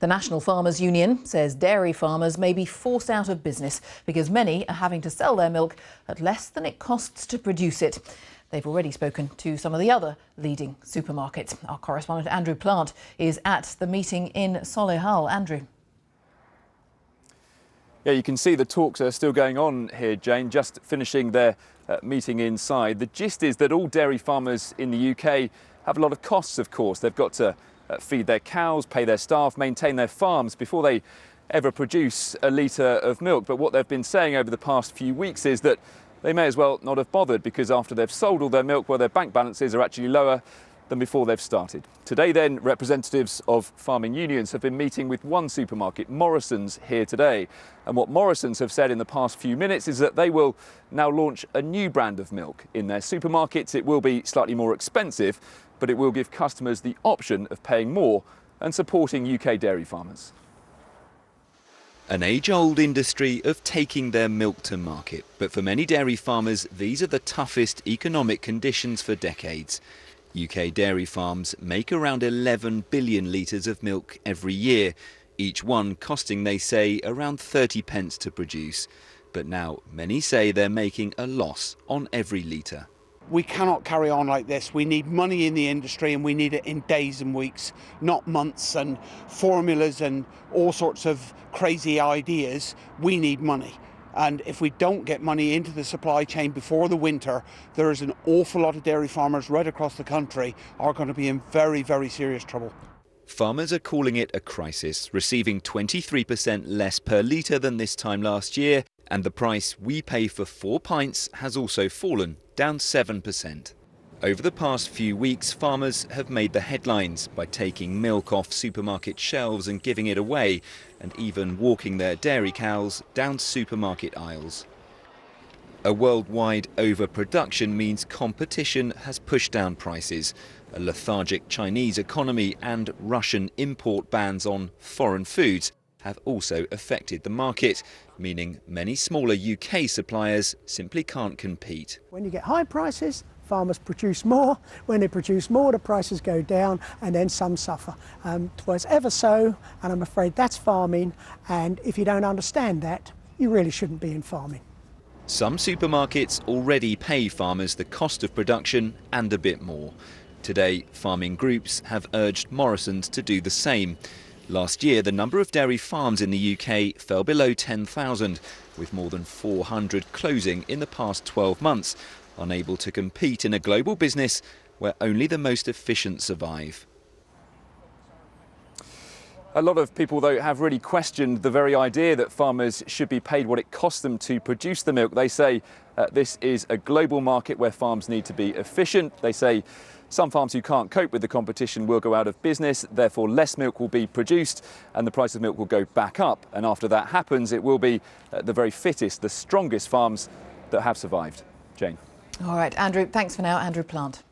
The National Farmers Union says dairy farmers may be forced out of business because many are having to sell their milk at less than it costs to produce it. They've already spoken to some of the other leading supermarkets. Our correspondent Andrew Plant is at the meeting in Solihull. Andrew. Yeah, you can see the talks are still going on here, Jane, just finishing their meeting inside. The gist is that all dairy farmers in the UK have a lot of costs, of course. They've got to feed their cows, pay their staff, maintain their farms before they ever produce a litre of milk. But what they've been saying over the past few weeks is that they may as well not have bothered, because after they've sold all their milk, well, their bank balances are actually lower than before they've started. Today then, representatives of farming unions have been meeting with one supermarket, Morrisons, here today. And what Morrisons have said in the past few minutes is that they will now launch a new brand of milk in their supermarkets. It will be slightly more expensive, but it will give customers the option of paying more and supporting UK dairy farmers. An age-old industry of taking their milk to market. But for many dairy farmers, these are the toughest economic conditions for decades. UK dairy farms make around 11 billion litres of milk every year, each one costing, they say, around 30 pence to produce. But now many say they're making a loss on every litre. We cannot carry on like this. We need money in the industry, and we need it in days and weeks, not months and formulas and all sorts of crazy ideas. We need money. And if we don't get money into the supply chain before the winter, there is an awful lot of dairy farmers right across the country are going to be in very, very serious trouble. Farmers are calling it a crisis, receiving 23% less per litre than this time last year, and the price we pay for 4 pints has also fallen, down 7%. Over the past few weeks, farmers have made the headlines by taking milk off supermarket shelves and giving it away, and even walking their dairy cows down supermarket aisles. A worldwide overproduction means competition has pushed down prices. A lethargic Chinese economy and Russian import bans on foreign foods have also affected the market, meaning many smaller UK suppliers simply can't compete. When you get high prices, farmers produce more. When they produce more, the prices go down, and then some suffer. Twas ever so, and I'm afraid that's farming, and if you don't understand that, you really shouldn't be in farming. Some supermarkets already pay farmers the cost of production and a bit more. Today, farming groups have urged Morrisons to do the same. Last year, the number of dairy farms in the UK fell below 10,000, with more than 400 closing in the past 12 months, unable to compete in a global business where only the most efficient survive. A lot of people, though, have really questioned the very idea that farmers should be paid what it costs them to produce the milk. They say this is a global market where farms need to be efficient. They say some farms who can't cope with the competition will go out of business, therefore less milk will be produced and the price of milk will go back up. And after that happens, it will be the very fittest, the strongest farms that have survived. Jane. All right, Andrew, thanks for now. Andrew Plant.